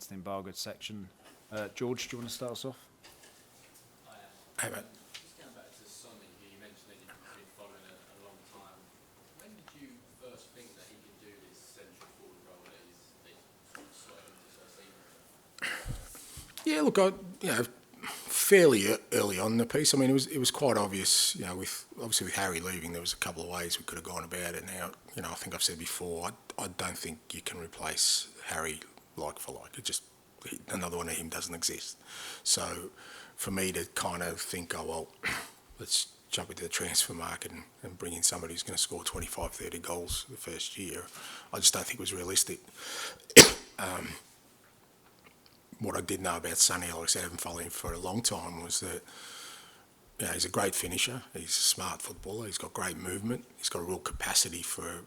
to the Embargoed section. George, do you want to start us off? Hey, mate. Just going back to Sonny, you mentioned that you've been following it a long time. When did you first think that he could do this central forward role that he's slotted into so seamlessly? Yeah, look, fairly early on in the piece. I mean, it was quite obvious. With Harry leaving, there was a couple of ways we could have gone about it. Now, I think I've said before, I don't think you can replace Harry like for like. Another one of him doesn't exist. So, for me to kind of think, oh well, let's jump into the transfer market and bring in somebody who's going to score 25, 30 goals the first year, I just don't think it was realistic. What I did know about Sonny, like I said, I haven't followed him for a long time, was that he's a great finisher. He's a smart footballer. He's got great movement. He's got a real capacity for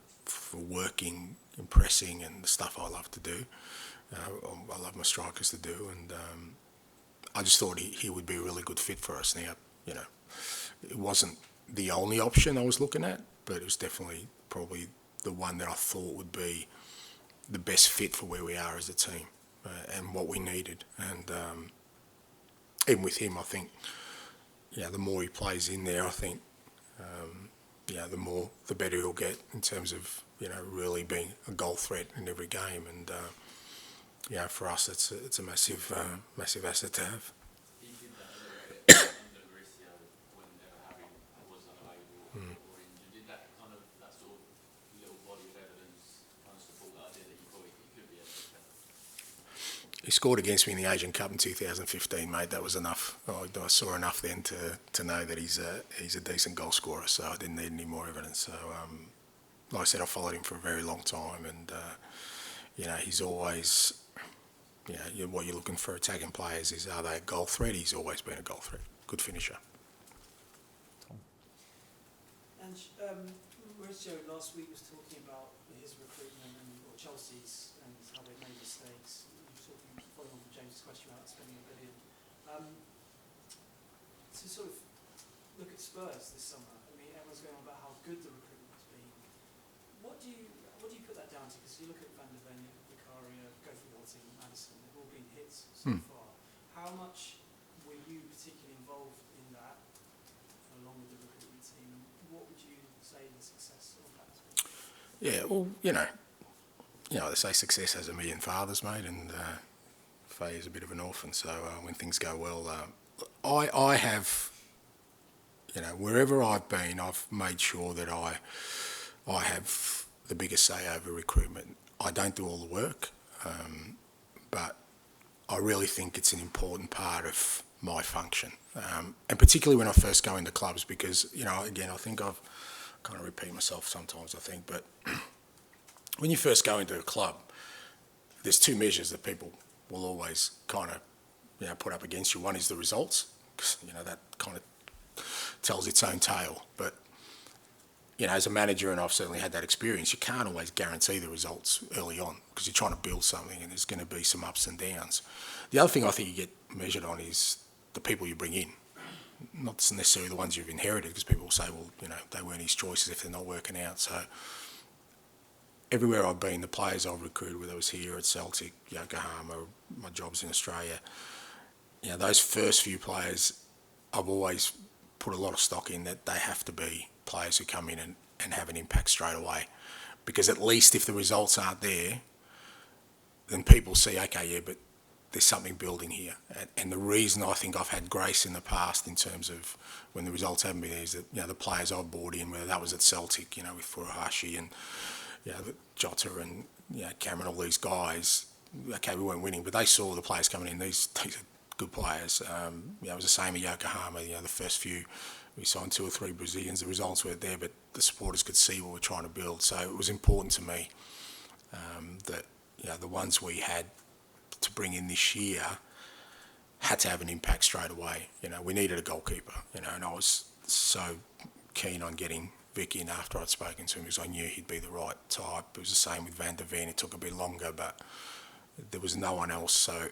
working, impressing, and the stuff I love to do. I love my strikers to do, and I just thought he would be a really good fit for us. Now, it wasn't the only option I was looking at, but it was definitely probably the one that I thought would be the best fit for where we are as a team. And what we needed, and even with him, I think, the more he plays in there, I think, the better he'll get in terms of really being a goal threat in every game, and for us, it's a massive asset to have. He did that a little bit under Mauricio when Harry was unavailable or injured. Did that sort of little body of evidence kind of support the idea that you thought he could be a bit better? He scored against me in the Asian Cup in 2015, mate. That was enough. I saw enough then to know that he's a decent goal scorer. So I didn't need any more evidence. So, like I said, I followed him for a very long time, and he's always, what you're looking for attacking players is, are they a goal threat? He's always been a goal threat. Good finisher. And Mauricio last week was talking about his recruitment or Chelsea's and how they made mistakes. Following on from James' question about spending $1 billion. To sort of look at Spurs this summer, I mean, everyone's going on about how good the recruitment has been. What do you put that down to? Because you look at Van der Ven, Vicaria, Gofi-Walting, Madison, they've all been hits so far. How much were you particularly involved in that, along with the recruitment team? And what would you say the success of that has been? Yeah, well, they say success has a million fathers, mate, and Faye is a bit of an orphan. So when things go well, I have, wherever I've been, I've made sure that I have the biggest say over recruitment. I don't do all the work, but I really think it's an important part of my function, and particularly when I first go into clubs, because again, I think I've kind of repeat myself sometimes, I think, but when you first go into a club, there's two measures that people will always kind of put up against you. One is the results, because that kind of tells its own tale. But as a manager, and I've certainly had that experience, you can't always guarantee the results early on, because you're trying to build something and there's going to be some ups and downs. The other thing I think you get measured on is the people you bring in, not necessarily the ones you've inherited, because people will say, well, they weren't his choices if they're not working out. So everywhere I've been, the players I've recruited, whether it was here at Celtic, Yokohama, my jobs in Australia, those first few players, I've always put a lot of stock in that they have to be players who come in and have an impact straight away. Because at least if the results aren't there, then people see, okay, but there's something building here. And the reason I think I've had grace in the past in terms of when the results haven't been there is that, the players I've brought in, whether that was at Celtic, with Furuhashi and Jota and Cameron, all these guys, okay, we weren't winning, but they saw the players coming in. These are good players. It was the same at Yokohama. The first few, we signed 2 or 3 Brazilians. The results weren't there, but the supporters could see what we're trying to build. So it was important to me that the ones we had to bring in this year had to have an impact straight away. We needed a goalkeeper. And I was so keen on getting Vic in after I'd spoken to him, because I knew he'd be the right type. It was the same with Van der Ven. It took a bit longer, but there was no one else. So,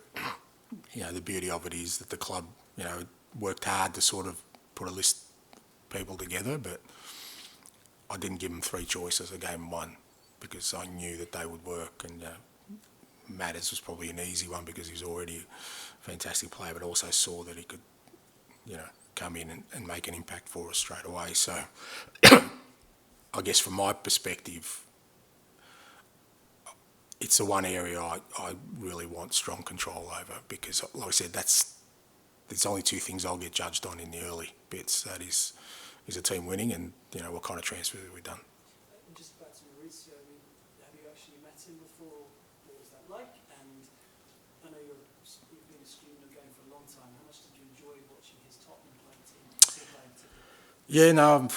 the beauty of it is that the club, worked hard to sort of put a list of people together, but I didn't give them 3 choices. I gave them 1, because I knew that they would work, and Matters was probably an easy one because he was already a fantastic player, but also saw that he could, come in and make an impact for us straight away. So I guess from my perspective, it's the one area I really want strong control over because, like I said, there's only two things I'll get judged on in the early bits. That is a team winning and, what kind of transfers have we done. And just back to Mauricio, have you actually met him before? What was that like? And I know you've been a student of the game for a long time. How much did you enjoy watching his Tottenham playing team? Yeah, no,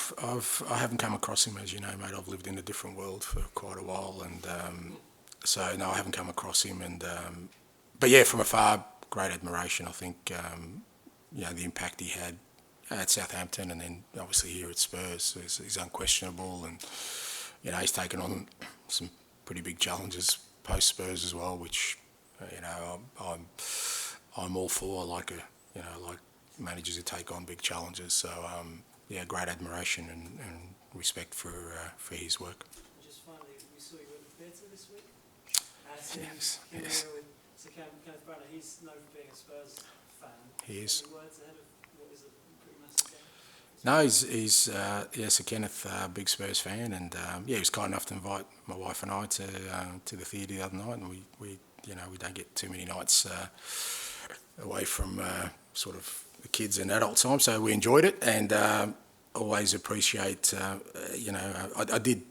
I haven't come across him, as you know, mate. I've lived in a different world for quite a while, and so no, I haven't come across him. And but yeah, from afar, great admiration. I think the impact he had at Southampton, and then obviously here at Spurs is unquestionable. And he's taken on some pretty big challenges post Spurs as well, which I'm all for. Like managers who take on big challenges. So great admiration and respect for his work. And just finally, we saw you at the theatre this week. Yes. So Kenneth Branagh, he's known for being a Spurs fan. He is. Any words ahead of what is a pretty massive game? No, he's so Kenneth, big Spurs fan, and he was kind enough to invite my wife and I to the theatre the other night, and we don't get too many nights away from sort of the kids and adult time, so we enjoyed it, and always appreciate. I did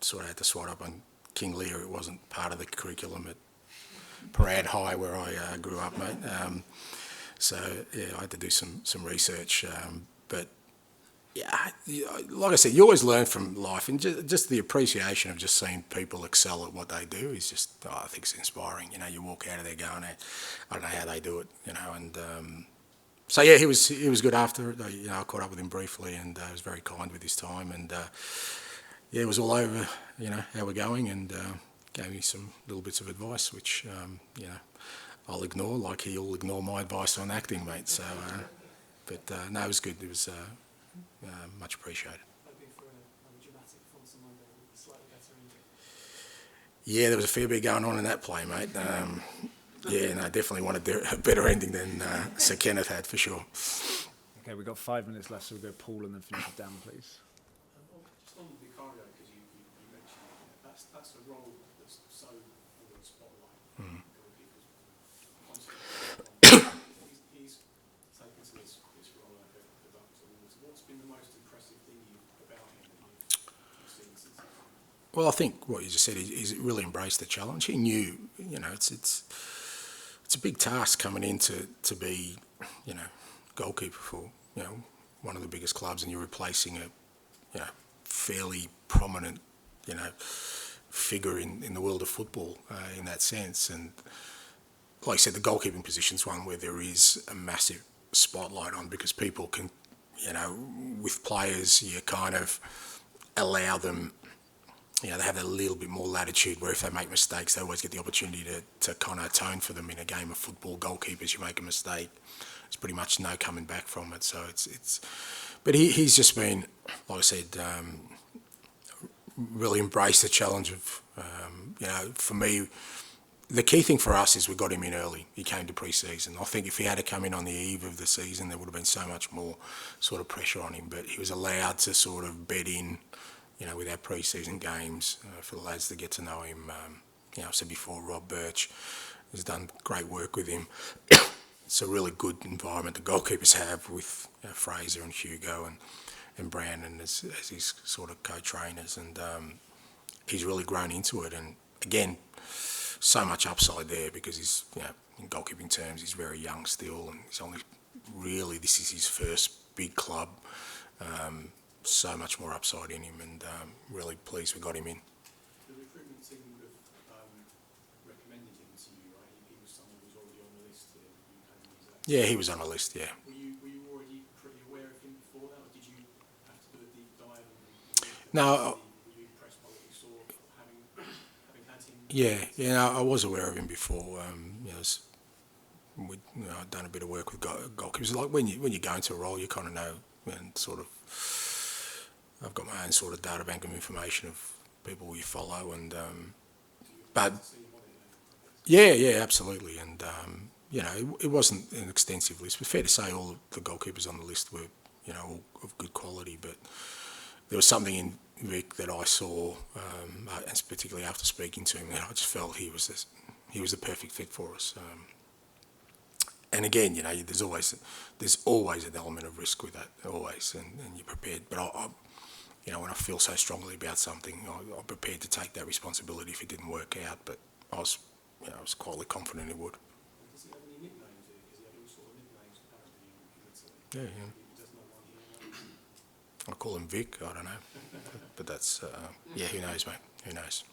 sort of have to swat up on King Lear. It wasn't part of the curriculum at Parade High where I grew up, mate. So I had to do some research, but. Yeah, like I said, you always learn from life, and just the appreciation of just seeing people excel at what they do is just, I think it's inspiring. You walk out of there going, I don't know how they do it, and so yeah, he was good after it. I caught up with him briefly, and he was very kind with his time, and it was all over, how we're going, and gave me some little bits of advice, which I'll ignore, like he'll ignore my advice on acting, mate. So, but no, it was good. It was. Much appreciated. Hoping for another dramatic performance on Monday with a slightly better ending. Yeah, there was a fair bit going on in that play, mate. Definitely wanted a better ending than Sir Kenneth had, for sure. Okay, we've got 5 minutes left, so we'll go Paul and then finish it down, please. Just on Vicario, because you mentioned that's a role that's so under the spotlight. He's taken to this role like a duck to water. What's been the most impressive thing about him that you've seen since? Well, I think what you just said, he's really embraced the challenge. He knew, it's a big task coming in to be, goalkeeper for, one of the biggest clubs, and you're replacing a, fairly prominent, figure in the world of football in that sense. And like I said, the goalkeeping position's one where there is a massive spotlight on, because people can, with players, you kind of allow them, they have a little bit more latitude where if they make mistakes, they always get the opportunity to kind of atone for them. In a game of football, goalkeepers, you make a mistake, it's pretty much no coming back from it. So but he's just been, like I said, really embraced the challenge of, for me, the key thing for us is we got him in early. He came to pre-season. I think if he had to come in on the eve of the season, there would have been so much more sort of pressure on him. But he was allowed to sort of bed in, with our pre-season games for the lads to get to know him. I said before, Rob Birch has done great work with him. It's a really good environment the goalkeepers have with Fraser and Hugo and Brandon as his sort of co-trainers, and he's really grown into it. And again, so much upside there, because he's, in goalkeeping terms, he's very young still, and he's only really, this is his first big club. So much more upside in him, and really pleased we got him in. The recruitment team would have recommended him to you, right? He was someone who was already on the list here. Yeah, he was on the list, yeah. Were you already pretty aware of him before that, or did you have to do a deep dive? No. Were you impressed by what you saw, having had him? Yeah, I was aware of him before. I'd done a bit of work with goalkeepers. Like when you go into a role, you kind of know, and sort of, I've got my own sort of data bank of information of people you follow, and but Yeah, absolutely. And, it wasn't an extensive list, but fair to say all the goalkeepers on the list were, all of good quality. But there was something in Vic that I saw, and particularly after speaking to him, that I just felt he was the perfect fit for us. And again, there's always an element of risk with that, always, and you're prepared. But when I feel so strongly about something, I'm prepared to take that responsibility if it didn't work out. But I was quietly confident it would. Does he have any nicknames? Because he had all sort of nicknames apparently in the team. Yeah. He doesn't know one here. I call him Vic. I don't know, but that's who knows, mate? Who knows?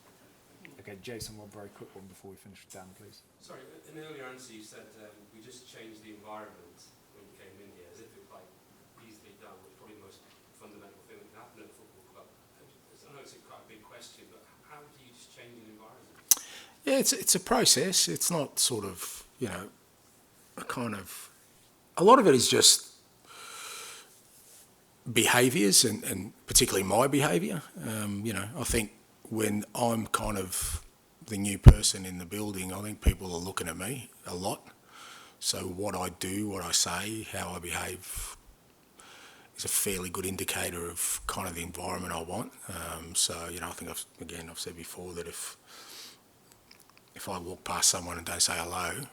Okay, Jason, one very quick one before we finish with Dan, please. Sorry, in an earlier answer you said we just changed the environment when you came in here, as if it was like easily done, which is probably the most fundamental thing that can happen at a football club. I know it's quite a big question, but how do you just change an environment? Yeah, it's a process. It's not sort of a lot of it is just behaviours and particularly my behaviour. I think when I'm kind of the new person in the building, I think people are looking at me a lot. So what I do, what I say, how I behave is a fairly good indicator of kind of the environment I want. I think I've said before that if I walk past someone and don't say hello,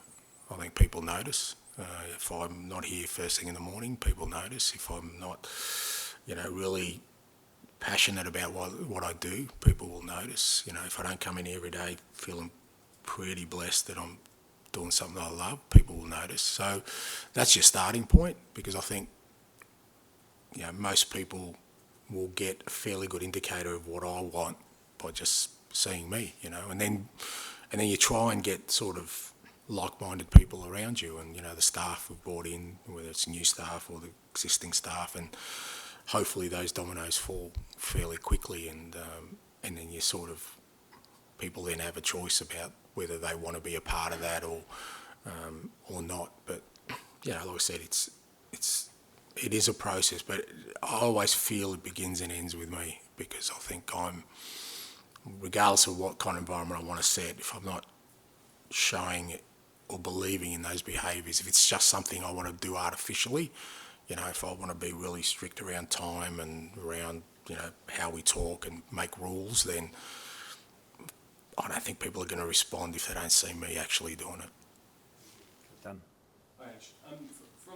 I think people notice. If I'm not here first thing in the morning, people notice. If I'm not, really passionate about what I do, people will notice. If I don't come in here every day feeling pretty blessed that I'm doing something I love, people will notice. So that's your starting point, because I think, most people will get a fairly good indicator of what I want by just seeing me, and then you try and get sort of like-minded people around you, and the staff we've brought in, whether it's new staff or the existing staff, and hopefully those dominoes fall fairly quickly, and then you sort of, people then have a choice about whether they want to be a part of that or not. But like I said, it is a process, but I always feel it begins and ends with me, because I think regardless of what kind of environment I want to set, if I'm not showing it or believing in those behaviours, if it's just something I want to do artificially, if I want to be really strict around time and around, how we talk and make rules, then I don't think people are going to respond if they don't see me actually doing it. Dan. Hi, Ange.